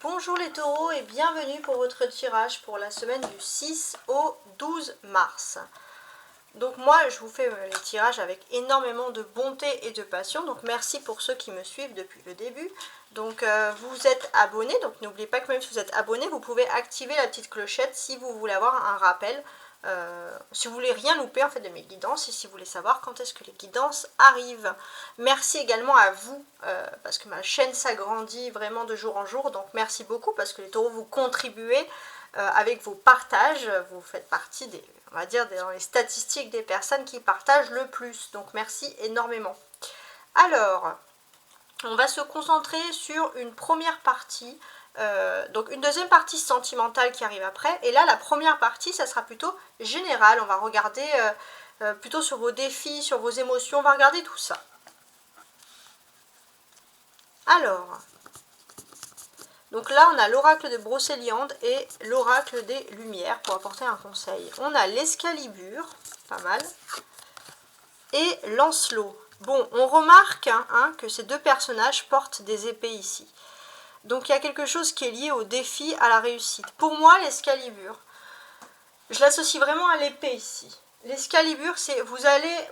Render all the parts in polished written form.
Bonjour les taureaux et bienvenue pour votre tirage pour la semaine du 6 au 12 mars. Donc moi je vous fais les tirages avec énormément de bonté et de passion, donc merci pour ceux qui me suivent depuis le début. Donc vous êtes abonnés, donc n'oubliez pas que même si vous êtes abonné, vous pouvez activer la petite clochette si vous voulez avoir un rappel. Si vous voulez rien louper en fait de mes guidances et si vous voulez savoir quand est-ce que les guidances arrivent. Merci également à vous parce que ma chaîne s'agrandit vraiment de jour en jour, donc merci beaucoup parce que les taureaux vous contribuez avec vos partages, vous faites partie des, on va dire, dans les statistiques des personnes qui partagent le plus, donc merci énormément. Alors, on va se concentrer sur une première partie, donc une deuxième partie sentimentale qui arrive après, et là la première partie ça sera plutôt général, on va regarder plutôt sur vos défis, sur vos émotions, on va regarder tout ça. Alors, donc là on a l'oracle de Brocéliande et l'oracle des Lumières pour apporter un conseil. On a l'Escalibur, pas mal, et Lancelot. Bon, on remarque que ces deux personnages portent des épées ici. Donc il y a quelque chose qui est lié au défi, à la réussite. Pour moi, l'Escalibur, je l'associe vraiment à l'épée ici. L'Escalibur, c'est vous allez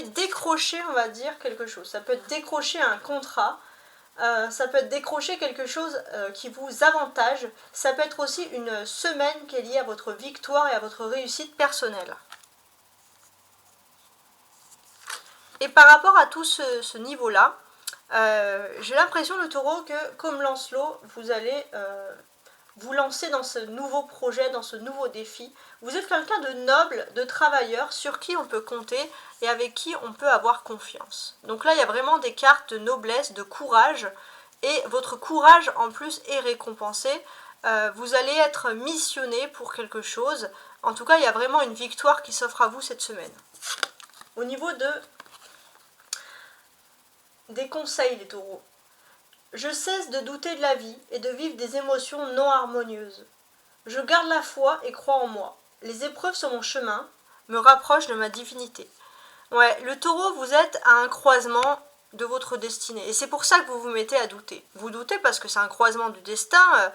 décrocher, on va dire, quelque chose. Ça peut être décrocher un contrat, ça peut être décrocher quelque chose qui vous avantage. Ça peut être aussi une semaine qui est liée à votre victoire et à votre réussite personnelle. Et par rapport à tout ce niveau-là, j'ai l'impression, le taureau, que comme Lancelot, vous allez vous lancer dans ce nouveau projet, dans ce nouveau défi. Vous êtes quelqu'un de noble, de travailleur, sur qui on peut compter et avec qui on peut avoir confiance. Donc là, il y a vraiment des cartes de noblesse, de courage, et votre courage en plus est récompensé. Vous allez être missionné pour quelque chose. En tout cas, il y a vraiment une victoire qui s'offre à vous cette semaine. Au niveau des conseils, les taureaux. Je cesse de douter de la vie et de vivre des émotions non harmonieuses. Je garde la foi et crois en moi. Les épreuves sur mon chemin me rapprochent de ma divinité. Ouais, le taureau, vous êtes à un croisement de votre destinée. Et c'est pour ça que vous vous mettez à douter. Vous doutez parce que c'est un croisement du destin.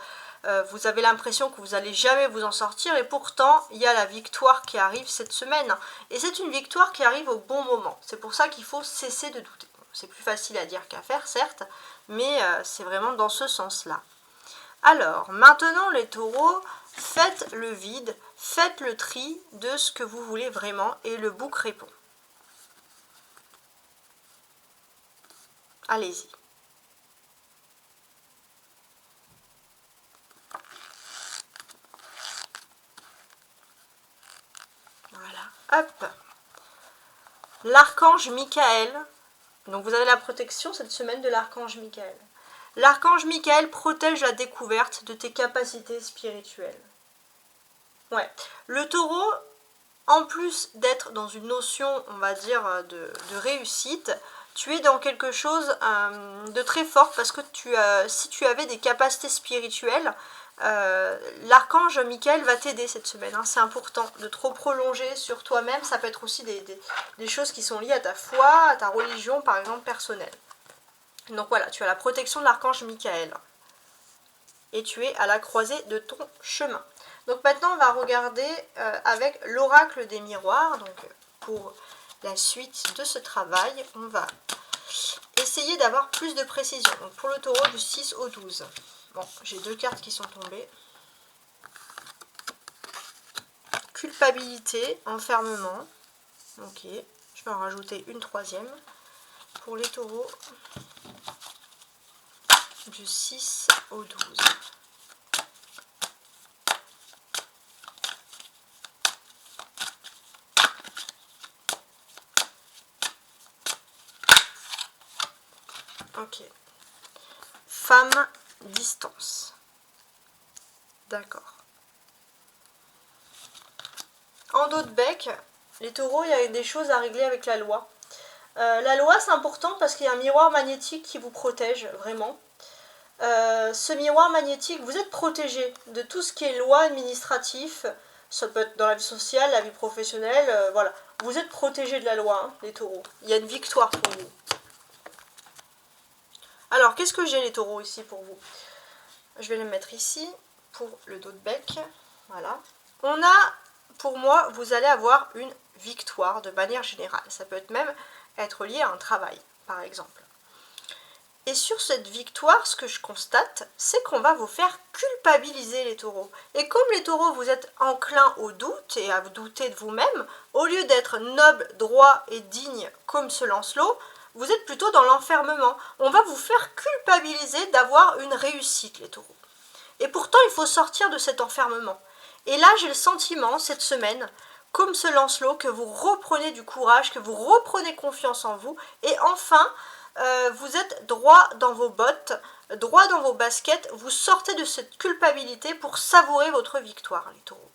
Vous avez l'impression que vous n'allez jamais vous en sortir. Et pourtant, il y a la victoire qui arrive cette semaine. Et c'est une victoire qui arrive au bon moment. C'est pour ça qu'il faut cesser de douter. C'est plus facile à dire qu'à faire, certes, mais c'est vraiment dans ce sens-là. Alors, maintenant les taureaux, faites le vide, faites le tri de ce que vous voulez vraiment et le bouc répond. Allez-y. Voilà, hop. L'archange Michael. Donc vous avez la protection cette semaine de l'archange Michael. L'archange Michael protège la découverte de tes capacités spirituelles. Ouais. Le taureau, en plus d'être dans une notion, on va dire, de réussite, tu es dans quelque chose de très fort parce que si tu avais des capacités spirituelles, l'archange Michael va t'aider cette semaine. C'est important de trop prolonger sur toi-même. Ça peut être aussi des choses qui sont liées à ta foi, à ta religion, par exemple, personnelle. Donc voilà, tu as la protection de l'archange Michael. Et tu es à la croisée de ton chemin. Donc maintenant, on va regarder avec l'oracle des miroirs. Donc pour la suite de ce travail, on va essayer d'avoir plus de précision. Donc pour le taureau du 6 au 12. Bon, j'ai deux cartes qui sont tombées. Culpabilité, enfermement. Ok, je vais en rajouter une troisième. Pour les taureaux du 6 au 12. Ok. Femme, distance. D'accord. En dos de bec, les taureaux, il y a des choses à régler avec la loi. La loi, c'est important parce qu'il y a un miroir magnétique qui vous protège, vraiment. Ce miroir magnétique, vous êtes protégé de tout ce qui est loi administrative. Ça peut être dans la vie sociale, la vie professionnelle, voilà. Vous êtes protégé de la loi, les taureaux. Il y a une victoire pour vous. Alors, qu'est-ce que j'ai les taureaux ici pour vous? Je vais les mettre ici pour le dos de bec. Voilà. On a, pour moi, vous allez avoir une victoire de manière générale. Ça peut même être lié à un travail, par exemple. Et sur cette victoire, ce que je constate, c'est qu'on va vous faire culpabiliser les taureaux. Et comme les taureaux, vous êtes enclins au doute et à vous douter de vous-même, au lieu d'être noble, droit et digne comme ce Lancelot, vous êtes plutôt dans l'enfermement. On va vous faire culpabiliser d'avoir une réussite, les taureaux. Et pourtant, il faut sortir de cet enfermement. Et là, j'ai le sentiment, cette semaine, comme ce Lancelot, que vous reprenez du courage, que vous reprenez confiance en vous, et enfin, vous êtes droit dans vos bottes, droit dans vos baskets, vous sortez de cette culpabilité pour savourer votre victoire, les taureaux.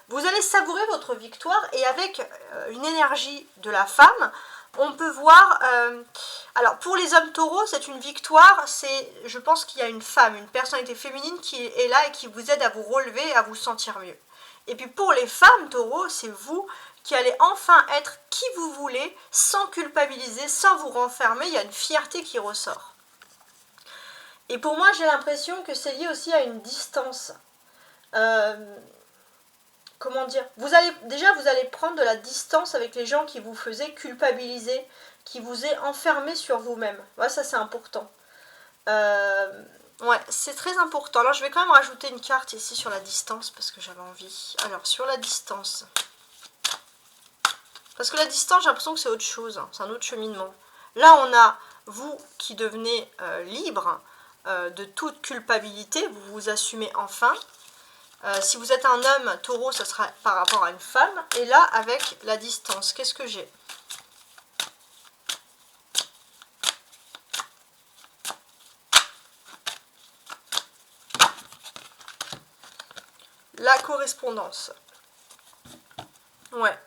Vous allez savourer votre victoire et avec une énergie de la femme, on peut voir, alors pour les hommes taureaux, c'est une victoire, je pense qu'il y a une femme, une personnalité féminine qui est là et qui vous aide à vous relever, à vous sentir mieux. Et puis pour les femmes taureaux, c'est vous qui allez enfin être qui vous voulez, sans culpabiliser, sans vous renfermer, il y a une fierté qui ressort. Et pour moi, j'ai l'impression que c'est lié aussi à une distance. Comment dire, vous allez prendre de la distance avec les gens qui vous faisaient culpabiliser, qui vous aient enfermé sur vous-même. Ouais, ça c'est important. Ouais, c'est très important. Alors je vais quand même rajouter une carte ici sur la distance parce que j'avais envie. Alors sur la distance. Parce que la distance, j'ai l'impression que c'est autre chose, hein, c'est un autre cheminement. Là, on a vous qui devenez libre de toute culpabilité, vous vous assumez enfin. Si vous êtes un homme taureau, ça sera par rapport à une femme. Et là, avec la distance, qu'est-ce que j'ai? La correspondance. Ouais.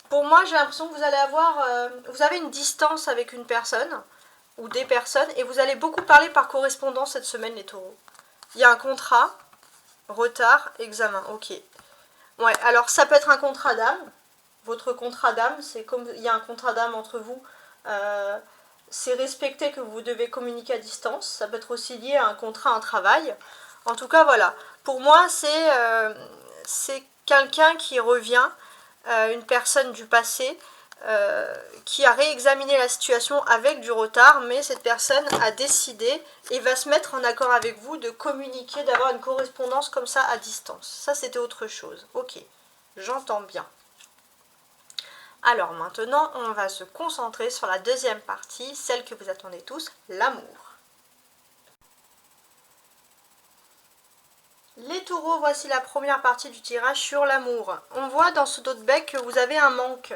Pour moi, j'ai l'impression que vous allez avoir... vous avez une distance avec une personne ou des personnes et vous allez beaucoup parler par correspondance cette semaine, les taureaux. Il y a un contrat, retard, examen, ok. Ouais, alors ça peut être un contrat d'âme. Votre contrat d'âme, c'est comme il y a un contrat d'âme entre vous. C'est respecté que vous devez communiquer à distance. Ça peut être aussi lié à un contrat, un travail. En tout cas, voilà. Pour moi, c'est quelqu'un qui revient, une personne du passé, qui a réexaminé la situation avec du retard, mais cette personne a décidé et va se mettre en accord avec vous de communiquer, d'avoir une correspondance comme ça à distance. Ça, c'était autre chose. Ok, j'entends bien. Alors maintenant, on va se concentrer sur la deuxième partie, celle que vous attendez tous, l'amour. Les taureaux, voici la première partie du tirage sur l'amour. On voit dans ce dos de bec que vous avez un manque.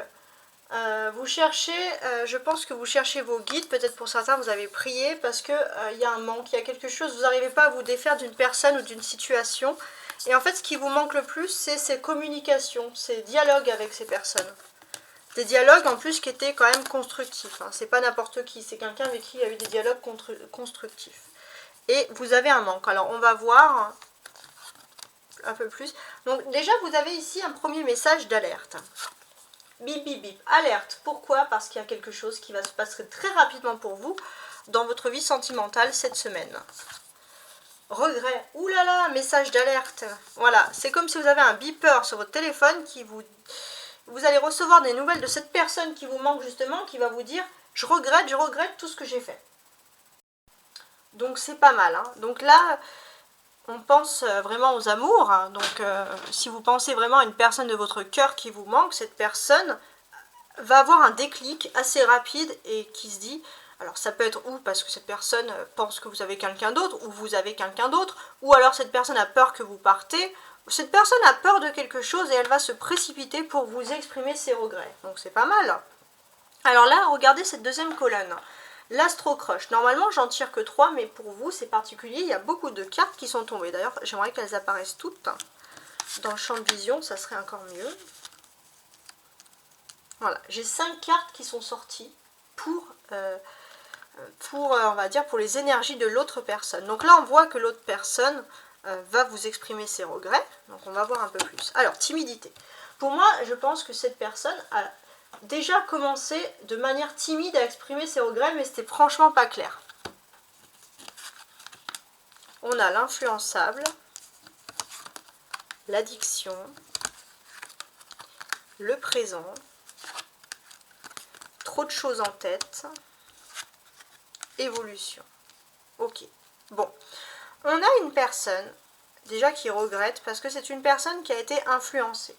Vous cherchez, je pense que vous cherchez vos guides, peut-être pour certains vous avez prié parce que il y a un manque, il y a quelque chose, vous n'arrivez pas à vous défaire d'une personne ou d'une situation. Et en fait, ce qui vous manque le plus, c'est ces communications, ces dialogues avec ces personnes. Des dialogues en plus qui étaient quand même constructifs. Hein. C'est pas n'importe qui, c'est quelqu'un avec qui il y a eu des dialogues constructifs. Et vous avez un manque. Alors on va voir un peu plus. Donc déjà vous avez ici un premier message d'alerte. Bip bip bip, alerte. Pourquoi? Parce qu'il y a quelque chose qui va se passer très rapidement pour vous dans votre vie sentimentale cette semaine. Regret, oulala, message d'alerte. Voilà, c'est comme si vous avez un beeper sur votre téléphone qui vous allez recevoir des nouvelles de cette personne qui vous manque justement, qui va vous dire je regrette tout ce que j'ai fait. Donc c'est pas mal. Hein. Donc là, on pense vraiment aux amours. Hein. Donc si vous pensez vraiment à une personne de votre cœur qui vous manque, cette personne va avoir un déclic assez rapide et qui se dit, alors ça peut être ou parce que cette personne pense que vous avez quelqu'un d'autre, ou vous avez quelqu'un d'autre, ou alors cette personne a peur que vous partez. Cette personne a peur de quelque chose et elle va se précipiter pour vous exprimer ses regrets. Donc c'est pas mal. Alors là, regardez cette deuxième colonne. L'astro-crush. Normalement, j'en tire que 3, mais pour vous, c'est particulier. Il y a beaucoup de cartes qui sont tombées. D'ailleurs, j'aimerais qu'elles apparaissent toutes dans le champ de vision. Ça serait encore mieux. Voilà. J'ai 5 cartes qui sont sorties pour on va dire, pour les énergies de l'autre personne. Donc là, on voit que l'autre personne va vous exprimer ses regrets. Donc on va voir un peu plus. Alors, timidité. Pour moi, je pense que cette personne a déjà commencé de manière timide à exprimer ses regrets, mais c'était franchement pas clair. On a l'influençable, l'addiction, le présent, trop de choses en tête, évolution. Ok, bon. On a une personne, déjà qui regrette, parce que c'est une personne qui a été influencée.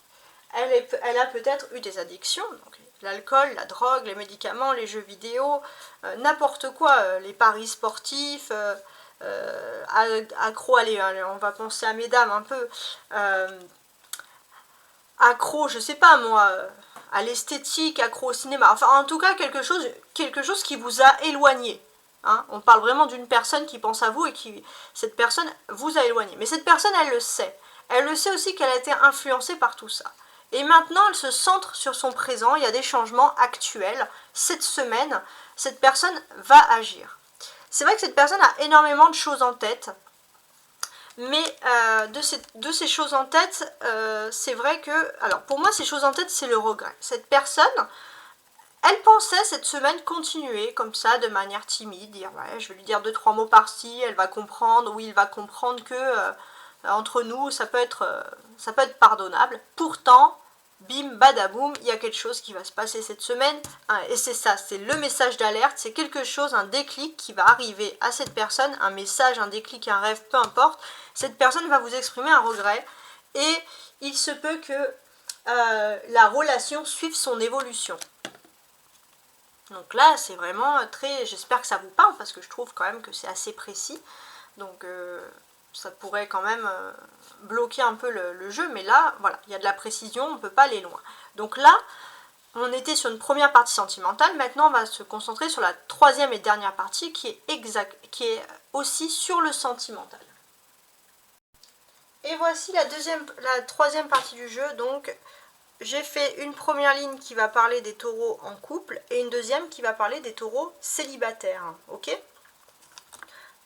Elle a peut-être eu des addictions, donc l'alcool, la drogue, les médicaments, les jeux vidéo, n'importe quoi, les paris sportifs, accro, allez, on va penser à mesdames un peu, accro, je sais pas moi, à l'esthétique, accro au cinéma, enfin en tout cas quelque chose qui vous a éloigné. Hein, on parle vraiment d'une personne qui pense à vous et qui, cette personne vous a éloigné. Mais cette personne, elle le sait. Elle le sait aussi qu'elle a été influencée par tout ça. Et maintenant, elle se centre sur son présent. Il y a des changements actuels. Cette semaine, cette personne va agir. C'est vrai que cette personne a énormément de choses en tête. Mais de ces choses en tête, c'est vrai que... Alors, pour moi, ces choses en tête, c'est le regret. Cette personne... Elle pensait cette semaine continuer comme ça, de manière timide, dire ouais, je vais lui dire 2-3 mots par-ci, elle va comprendre, ou il va comprendre que entre nous, ça peut être pardonnable. Pourtant, bim, badaboum, il y a quelque chose qui va se passer cette semaine, hein, et c'est ça, c'est le message d'alerte, c'est quelque chose, un déclic qui va arriver à cette personne, un message, un déclic, un rêve, peu importe. Cette personne va vous exprimer un regret, et il se peut que la relation suive son évolution. Donc là, c'est vraiment très... J'espère que ça vous parle, parce que je trouve quand même que c'est assez précis. Donc ça pourrait quand même bloquer un peu le jeu. Mais là, voilà, il y a de la précision, on ne peut pas aller loin. Donc là, on était sur une première partie sentimentale. Maintenant, on va se concentrer sur la troisième et dernière partie qui est aussi sur le sentimental. Et voici la troisième partie du jeu, donc... J'ai fait une première ligne qui va parler des taureaux en couple et une deuxième qui va parler des taureaux célibataires. Ok ?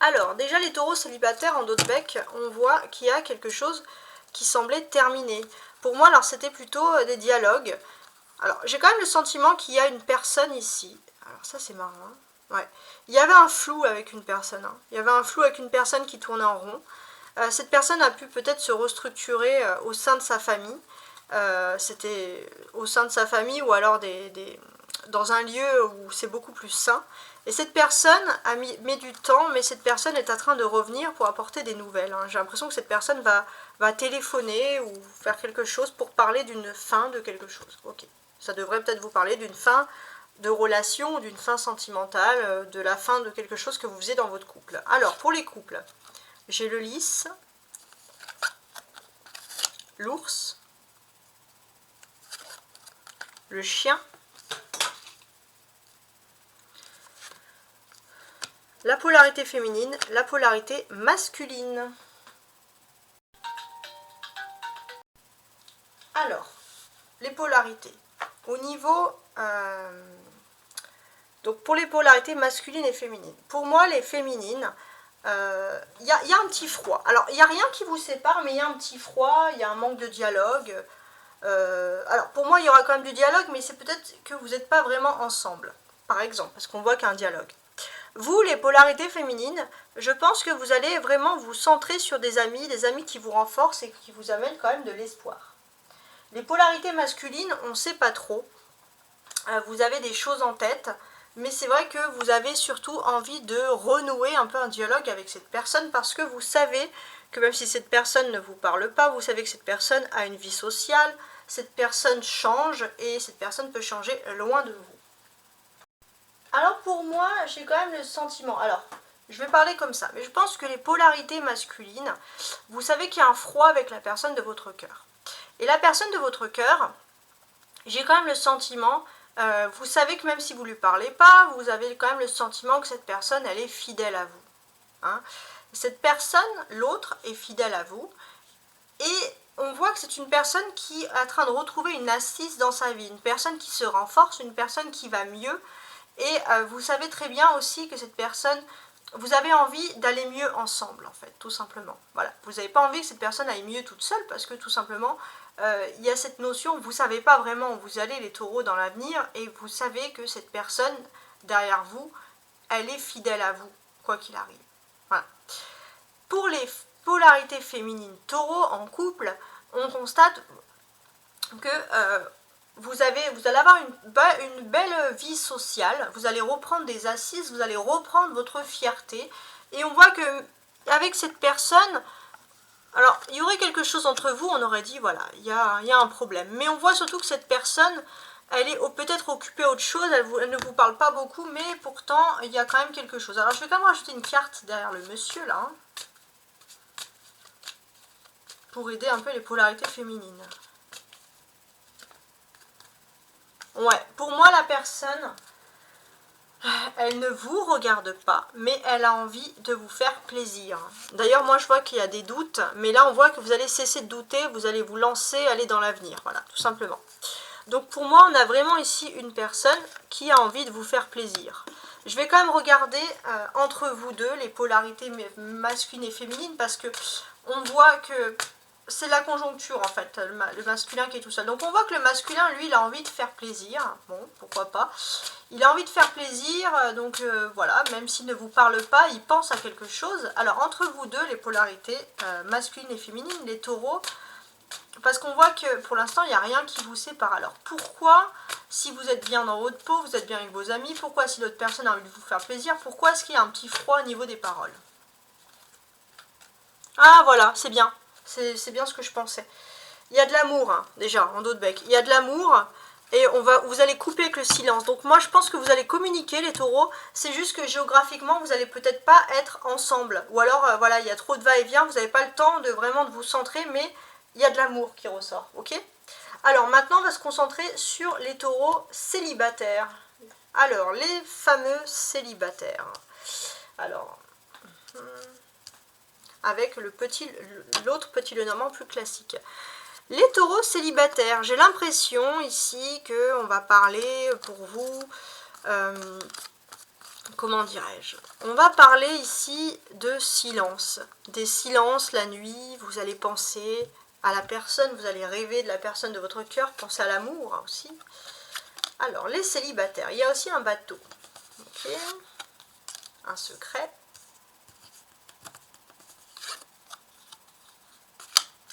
Alors, déjà les taureaux célibataires en dos de bec, on voit qu'il y a quelque chose qui semblait terminé. Pour moi, alors c'était plutôt des dialogues. Alors, j'ai quand même le sentiment qu'il y a une personne ici. Alors ça, c'est marrant. Hein, ouais. Il y avait un flou avec une personne. Hein. Il y avait un flou avec une personne qui tournait en rond. Cette personne a pu peut-être se restructurer au sein de sa famille. C'était au sein de sa famille ou alors dans un lieu où c'est beaucoup plus sain. Et cette personne met du temps, mais cette personne est en train de revenir pour apporter des nouvelles. Hein. J'ai l'impression que cette personne va téléphoner ou faire quelque chose pour parler d'une fin de quelque chose. Ok, ça devrait peut-être vous parler d'une fin de relation, d'une fin sentimentale, de la fin de quelque chose que vous faisiez dans votre couple. Alors, pour les couples, j'ai le lys, l'ours, le chien, la polarité féminine, la polarité masculine. Alors, les polarités. Au niveau... donc pour les polarités masculines et féminines. Pour moi, les féminines, y a un petit froid. Alors, il n'y a rien qui vous sépare, mais il y a un petit froid, il y a un manque de dialogue. Alors pour moi il y aura quand même du dialogue, mais c'est peut-être que vous n'êtes pas vraiment ensemble, par exemple, parce qu'on voit qu'il y a un dialogue. Vous, les polarités féminines, je pense que vous allez vraiment vous centrer sur des amis qui vous renforcent et qui vous amènent quand même de l'espoir. Les polarités masculines, on ne sait pas trop, vous avez des choses en tête, mais c'est vrai que vous avez surtout envie de renouer un peu un dialogue avec cette personne, parce que vous savez que même si cette personne ne vous parle pas, vous savez que cette personne a une vie sociale, cette personne change et cette personne peut changer loin de vous. Alors pour moi, j'ai quand même le sentiment, alors je vais parler comme ça, mais je pense que les polarités masculines, vous savez qu'il y a un froid avec la personne de votre cœur. Et la personne de votre cœur, j'ai quand même le sentiment, vous savez que même si vous ne lui parlez pas, vous avez quand même le sentiment que cette personne, elle est fidèle à vous. Hein. Cette personne, l'autre, est fidèle à vous. Et on voit que c'est une personne qui est en train de retrouver une assise dans sa vie, une personne qui se renforce, une personne qui va mieux. Et vous savez très bien aussi que cette personne, vous avez envie d'aller mieux ensemble, en fait, tout simplement. Voilà, vous n'avez pas envie que cette personne aille mieux toute seule, parce que tout simplement, il y a cette notion, vous ne savez pas vraiment où vous allez, les taureaux, dans l'avenir, et vous savez que cette personne, derrière vous, elle est fidèle à vous, quoi qu'il arrive. Voilà. Pour les polarités féminines taureau en couple, on constate que vous allez avoir une belle vie sociale, vous allez reprendre des assises, vous allez reprendre votre fierté. Et on voit que avec cette personne, alors il y aurait quelque chose entre vous, on aurait dit voilà, il y a un problème. Mais on voit surtout que cette personne, elle est peut-être occupée à autre chose, elle ne vous parle pas beaucoup, mais pourtant il y a quand même quelque chose. Alors je vais quand même rajouter une carte derrière le monsieur là, hein, pour aider un peu les polarités féminines. Ouais, pour moi la personne, elle ne vous regarde pas, mais elle a envie de vous faire plaisir. D'ailleurs, moi je vois qu'il y a des doutes, mais là on voit que vous allez cesser de douter, vous allez vous lancer, aller dans l'avenir, voilà, tout simplement. Donc pour moi, on a vraiment ici une personne qui a envie de vous faire plaisir. Je vais quand même regarder entre vous deux les polarités masculines et féminines, parce que on voit que c'est la conjoncture en fait, le masculin qui est tout seul. Donc on voit que le masculin, lui, il a envie de faire plaisir. Bon, pourquoi pas. Il a envie de faire plaisir, donc voilà, même s'il ne vous parle pas, il pense à quelque chose. Alors entre vous deux, les polarités masculines et féminines, les taureaux, parce qu'on voit que pour l'instant, il n'y a rien qui vous sépare. Alors pourquoi, si vous êtes bien dans votre peau, vous êtes bien avec vos amis, pourquoi si l'autre personne a envie de vous faire plaisir, pourquoi est-ce qu'il y a un petit froid au niveau des paroles? Ah voilà, c'est bien. C'est bien ce que je pensais. Il y a de l'amour, hein, déjà, en dos de bec. Il y a de l'amour et vous allez couper avec le silence. Donc moi, je pense que vous allez communiquer, les taureaux. C'est juste que géographiquement, vous n'allez peut-être pas être ensemble. Ou alors, voilà, il y a trop de va-et-vient. Vous n'avez pas le temps de vraiment de vous centrer, mais il y a de l'amour qui ressort, ok? Alors maintenant, on va se concentrer sur les taureaux célibataires. Alors, les fameux célibataires. Alors... avec l'autre petit Lenormand plus classique. Les taureaux célibataires, j'ai l'impression ici qu'on va parler pour vous, comment dirais-je, on va parler ici de silence, des silences la nuit, vous allez penser à la personne, vous allez rêver de la personne de votre cœur, penser à l'amour hein, aussi. Alors, les célibataires, il y a aussi un bateau, ok, un secret.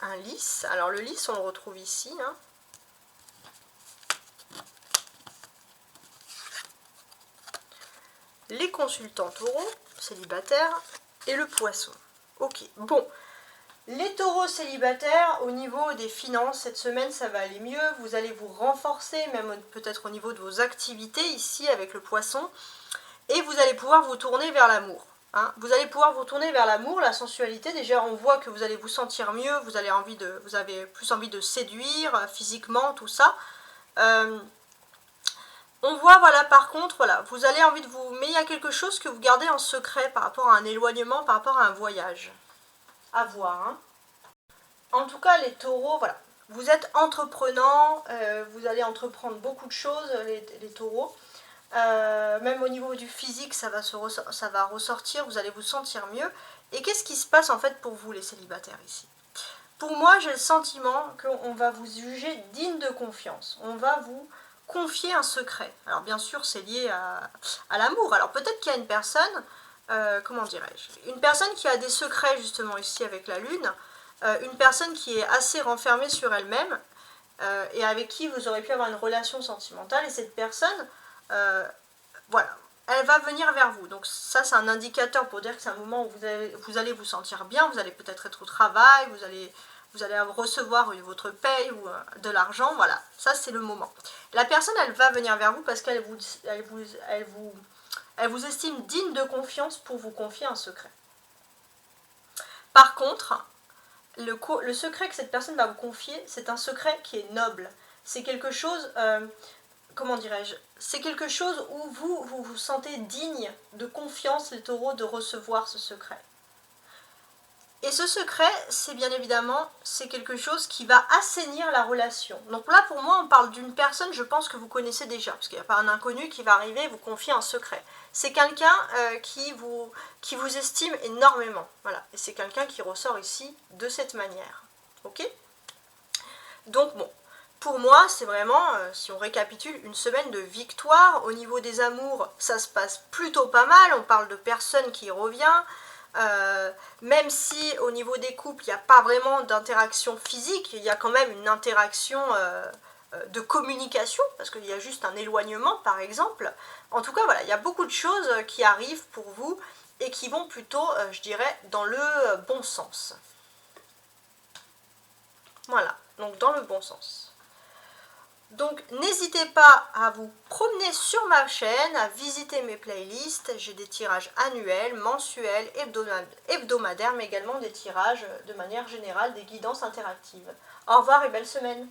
Un lys, alors le lys on le retrouve ici, hein. Les consultants taureaux, célibataires, et le poisson. Ok, bon, les taureaux célibataires, au niveau des finances, cette semaine ça va aller mieux, vous allez vous renforcer, même peut-être au niveau de vos activités ici avec le poisson, et vous allez pouvoir vous tourner vers l'amour. Hein, vous allez pouvoir vous tourner vers l'amour, la sensualité. Déjà, on voit que vous allez vous sentir mieux, vous avez plus envie de séduire physiquement, tout ça. On voit, voilà, par contre, voilà, vous allez envie de vous... Mais il y a quelque chose que vous gardez en secret par rapport à un éloignement, par rapport à un voyage. À voir. Hein. En tout cas, les taureaux, voilà. Vous êtes entreprenants, vous allez entreprendre beaucoup de choses, les taureaux. Même au niveau du physique, ça va ressortir, vous allez vous sentir mieux. Et qu'est-ce qui se passe en fait pour vous les célibataires ici? Pour moi, j'ai le sentiment qu'on va vous juger digne de confiance. On va vous confier un secret. Alors bien sûr, c'est lié à l'amour. Alors peut-être qu'il y a une personne, comment dirais-je, une personne qui a des secrets justement ici avec la lune, une personne qui est assez renfermée sur elle-même et avec qui vous aurez pu avoir une relation sentimentale. Et cette personne... voilà, elle va venir vers vous. Donc ça, c'est un indicateur pour dire que c'est un moment où vous allez vous sentir bien, vous allez peut-être être au travail, vous allez recevoir votre paye ou de l'argent, voilà. Ça, c'est le moment. La personne, elle va venir vers vous parce qu'elle vous estime digne de confiance pour vous confier un secret. Par contre, le secret que cette personne va vous confier, c'est un secret qui est noble. C'est quelque chose... comment dirais-je, c'est quelque chose où vous sentez digne de confiance, les taureaux, de recevoir ce secret. Et ce secret, c'est bien évidemment, c'est quelque chose qui va assainir la relation. Donc là, pour moi, on parle d'une personne, je pense que vous connaissez déjà, parce qu'il n'y a pas un inconnu qui va arriver et vous confier un secret. C'est quelqu'un qui vous estime énormément, voilà. Et c'est quelqu'un qui ressort ici de cette manière, ok? Donc bon. Pour moi, c'est vraiment, si on récapitule, une semaine de victoire. Au niveau des amours, ça se passe plutôt pas mal. On parle de personne qui revient. Même si au niveau des couples, il n'y a pas vraiment d'interaction physique, il y a quand même une interaction de communication, parce qu'il y a juste un éloignement par exemple. En tout cas, voilà, il y a beaucoup de choses qui arrivent pour vous et qui vont plutôt, je dirais, dans le bon sens. Voilà, donc dans le bon sens. Donc n'hésitez pas à vous promener sur ma chaîne, à visiter mes playlists. J'ai des tirages annuels, mensuels, hebdomadaires, mais également des tirages de manière générale, des guidances interactives. Au revoir et belle semaine!